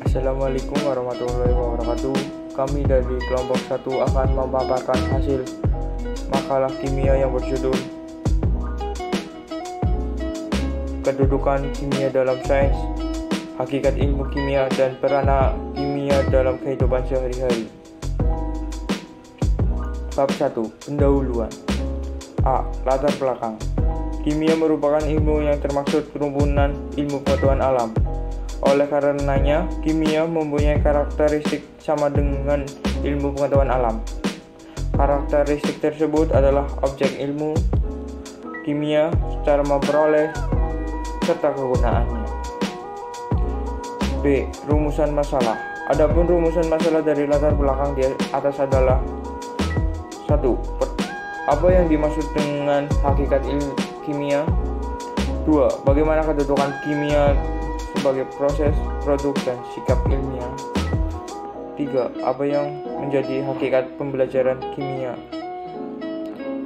Assalamualaikum warahmatullahi wabarakatuh. Kami dari kelompok 1 akan memaparkan hasil makalah kimia yang berjudul Kedudukan Kimia dalam Sains, Hakikat Ilmu Kimia dan Peranan Kimia dalam Kehidupan Sehari-hari. Bab 1. Pendahuluan. A. Latar belakang. Kimia merupakan ilmu yang termaksud kerumunan ilmu pengetahuan alam. Oleh karenanya, kimia mempunyai karakteristik sama dengan ilmu pengetahuan alam. Karakteristik tersebut adalah objek ilmu kimia, cara memperoleh, serta kegunaannya. B. Rumusan masalah. Adapun rumusan masalah dari latar belakang di atas adalah 1. Apa yang dimaksud dengan hakikat ilmu kimia? 2. Bagaimana kedudukan kimia sebagai proses, produk, dan sikap ilmiah. 3. Apa yang menjadi hakikat pembelajaran kimia?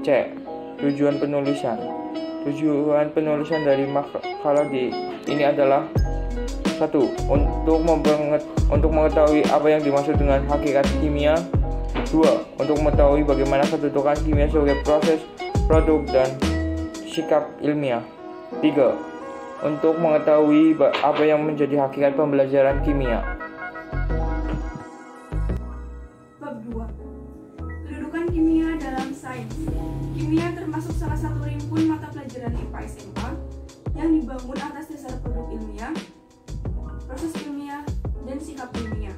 C. Tujuan penulisan. Tujuan penulisan dari makalah ini adalah 1. Untuk mengetahui apa yang dimaksud dengan hakikat kimia. 2. Untuk mengetahui bagaimana kedudukan kimia sebagai proses, produk, dan sikap ilmiah. 3. Untuk mengetahui apa yang menjadi hakikat pembelajaran kimia. Bab 2. Kedudukan kimia dalam sains. Kimia termasuk salah satu rimpun mata pelajaran IPA SMA yang dibangun atas dasar produk ilmiah, proses ilmiah, dan sikap ilmiah.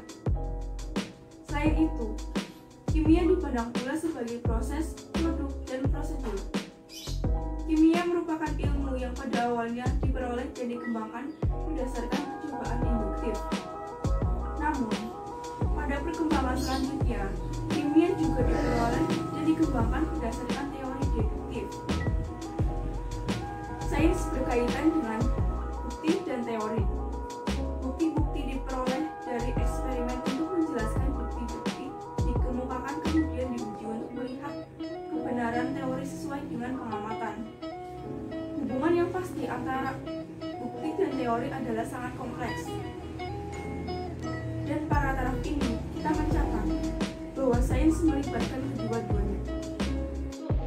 Selain itu, kimia dipandang pula sebagai proses, produk, dan prosedur. Kimia merupakan ilmu yang pada awalnya diperoleh dan dikembangkan berdasarkan percobaan induktif. Namun, pada perkembangan selanjutnya, kimia juga diperoleh dan dikembangkan berdasarkan teori deduktif. Sains berkaitan dengan bukti dan teori. Bukti-bukti diperoleh dari eksperimen untuk menjelaskan bukti-bukti dikemukakan kemudian diuji untuk melihat kebenaran teori sesuai dengan pengamatan. Hubungan yang pasti antara bukti dan teori adalah sangat kompleks. Dan pada taraf ini, kita mencatat bahwa sains melibatkan kedua-duanya.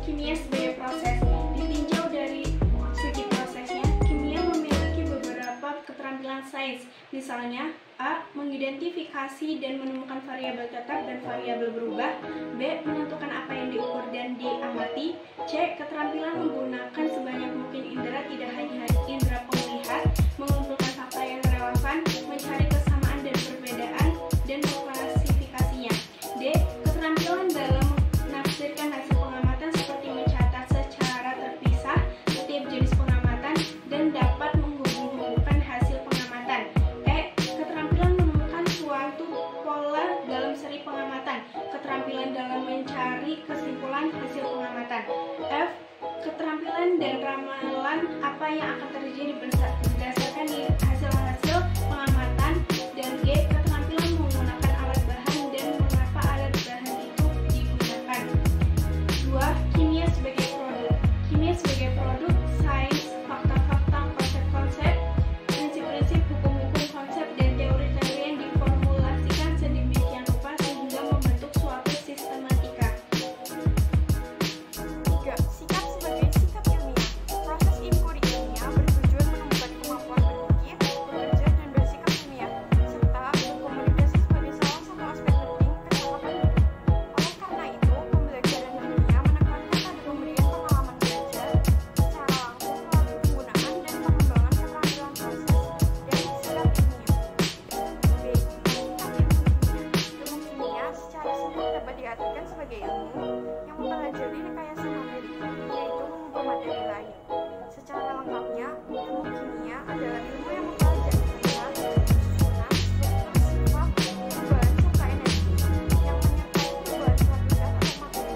Kimia sebagai proses. Ditinjau dari segi prosesnya, kimia memiliki beberapa keterampilan sains. Misalnya, A. Mengidentifikasi dan menemukan variabel tetap dan variabel berubah. B. Menentukan apa yang diukur dan diamati. C. Keterampilan menggunakan sebanyak mungkin indera, tidak hanya indera penglihat, mengumpulkan fakta yang relevan, mencari kesamaan dan perbedaan, dan mengklasifikasinya. D. Keterampilan dalam menafsirkan hasil pengamatan seperti mencatat secara terpisah setiap jenis pengamatan dan dapat menghubung-hubungkan hasil pengamatan. E. Keterampilan menemukan suatu pola dalam seri pengamatan, keterampilan dalam mencari kesimpulan hasil pengamatan. F. Keterampilan dan ramalan apa yang akan terjadi berdasarkan hasil-hasil pengamatan. Dan G. Keterampilan menggunakan alat bahan dan mengapa alat bahan itu digunakan. 2. Kimia sebagai produk. Kimia sebagai produk sains, fakta-fakta, konsep-konsep, prinsip-prinsip, hukum-hukum, konsep, dan teori-teori yang diformulasikan sedemikian rupa sehingga membentuk suatu sistematika. 3. Sikap sebagai sikap ilmiah. Proses inkuri ilmiah bertujuan menemukan kemampuan berpikir, bekerja, dan bersikap ilmiah, serta berkomunikasi sebagai salah satu aspek penting kecocokan hidup. Oleh karena itu, pembelajaran kimia menekankan pada pemberian pengalaman belajar secara langsung melalui penggunaan dan pengembangan keterampilan proses dan sikap ilmiah. B. Hakikat ilmu kimia. Ilmu kimia secara singkat dapat diartikan sebagai ilmu yang mempelajari rekayasa materi, yaitu mengubah materi lain. Secara lengkapnya, ilmu kimia adalah ilmu yang mempelajari bentuk, susunan, struktur, sifat, perubahan, serta energi, yang menyertai perubahan suatu zat atau materi.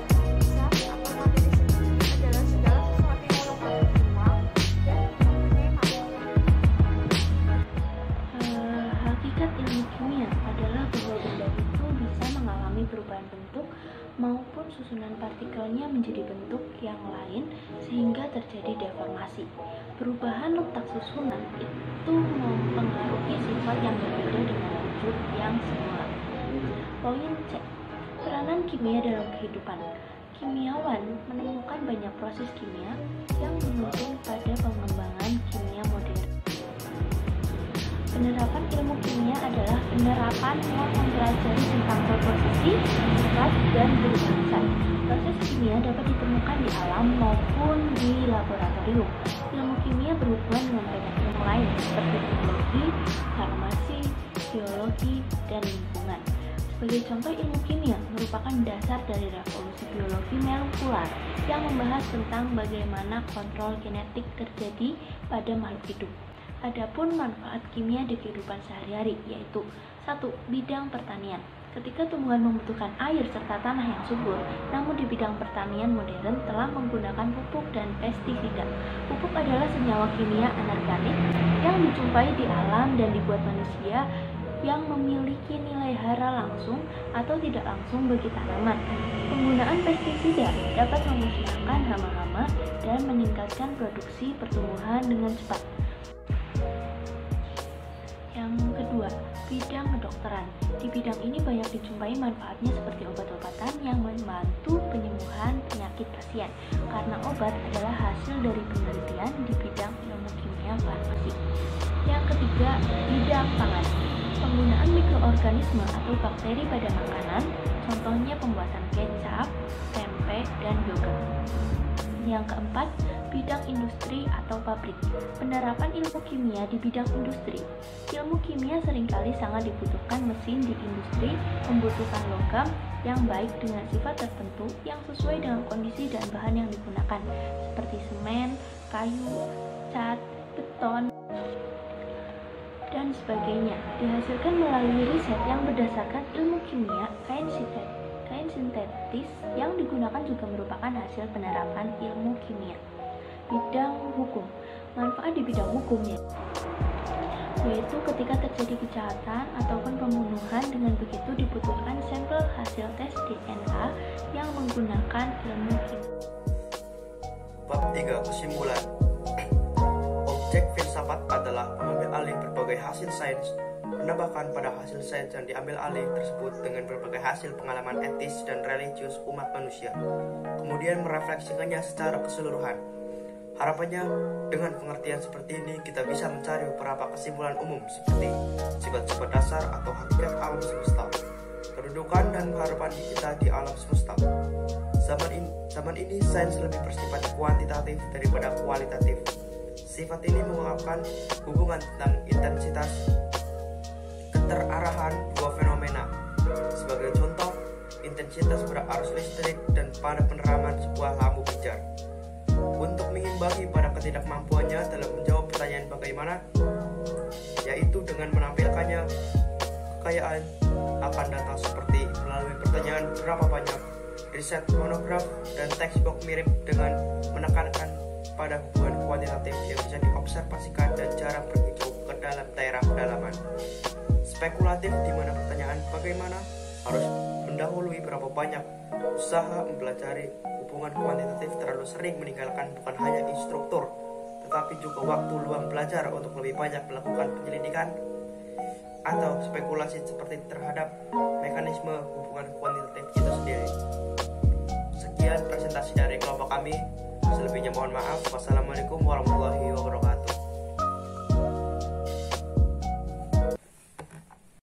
Zat atau materi sendiri adalah segala sesuatu yang merupakan ruang dan mempunyai massa. Hakikat ilmu kimia adalah bahwa benda itu bisa mengalami perubahan bentuk maupun susunan partikelnya menjadi bentuk yang lain sehingga terjadi deformasi. Perubahan letak susunan itu mempengaruhi sifat yang berbeda dengan wujud yang semula. Poin C. Peranan kimia dalam kehidupan. Kimiawan menemukan banyak proses kimia yang menuntun pada pengembangan kimia modern. Penerapan ilmu kimia adalah penerapan yang mempelajari tentang komposisi, sifat, dan berbangsa. Proses kimia dapat ditemukan di alam maupun di laboratorium. Ilmu kimia berhubungan dengan banyak ilmu lain seperti biologi, farmasi, geologi, dan lingkungan. Sebagai contoh, ilmu kimia merupakan dasar dari revolusi biologi molekular yang membahas tentang bagaimana kontrol genetik terjadi pada makhluk hidup. Adapun manfaat kimia di kehidupan sehari-hari yaitu 1. Bidang pertanian. Ketika tumbuhan membutuhkan air serta tanah yang subur, namun di bidang pertanian modern telah menggunakan pupuk dan pestisida. Pupuk adalah senyawa kimia anorganik yang dijumpai di alam dan dibuat manusia yang memiliki nilai hara langsung atau tidak langsung bagi tanaman. Penggunaan pestisida dapat memusnahkan hama-hama dan meningkatkan produksi pertumbuhan dengan cepat. Yang kedua, bidang kedokteran. Di bidang ini banyak dijumpai manfaatnya seperti obat-obatan yang membantu penyembuhan penyakit pasien, karena obat adalah hasil dari penelitian di bidang ilmu kimia farmasi. Yang ketiga, bidang pangan. Penggunaan mikroorganisme atau bakteri pada makanan, contohnya pembuatan kecap, tempe, dan yogurt. Yang keempat, bidang industri atau pabrik. Penerapan ilmu kimia di bidang industri. Ilmu kimia seringkali sangat dibutuhkan mesin di industri, membutuhkan logam yang baik dengan sifat tertentu yang sesuai dengan kondisi dan bahan yang digunakan, seperti semen, kayu, cat, beton, dan sebagainya. Dihasilkan melalui riset yang berdasarkan ilmu kimia. Kain sintetis yang digunakan juga merupakan hasil penerapan ilmu kimia. Bidang hukum. Manfaat di bidang hukumnya yaitu ketika terjadi kejahatan ataupun pembunuhan, dengan begitu dibutuhkan sampel hasil tes DNA yang menggunakan ilmu kimia. Bab 3. Kesimpulan. Objek filsafat adalah mengambil alih berbagai hasil sains, menambahkan pada hasil sains yang diambil alih tersebut dengan berbagai hasil pengalaman etis dan religius umat manusia, kemudian merefleksikannya secara keseluruhan. Harapannya, dengan pengertian seperti ini, kita bisa mencari beberapa kesimpulan umum seperti sifat-sifat dasar atau hakikat alam semesta, kedudukan dan harapan kita di alam semesta. Zaman ini sains lebih bersifat kuantitatif daripada kualitatif. Sifat ini mengungkapkan hubungan tentang intensitas keterarahan dua fenomena. Sebagai contoh, intensitas pada arus listrik dan pada peneraman sebuah lampu pijar. Untuk mengimbangi pada ketidakmampuannya dalam menjawab pertanyaan bagaimana, yaitu dengan menampilkannya kekayaan akan data seperti melalui pertanyaan berapa banyak, riset monograf, dan textbook mirip dengan menekankan pada hubungan kuantitatif yang bisa diobservasikan dan jarang berhijau ke dalam daerah pedalaman. Spekulatif di mana pertanyaan bagaimana harus mendahului berapa banyak. Usaha mempelajari hubungan kuantitatif terlalu sering meninggalkan bukan hanya instruktur, tetapi juga waktu luang belajar untuk lebih banyak melakukan penyelidikan atau spekulasi seperti terhadap mekanisme hubungan kuantitatif itu sendiri. Sekian presentasi dari kelompok kami. Selebihnya mohon maaf. Wassalamualaikum warahmatullahi wabarakatuh.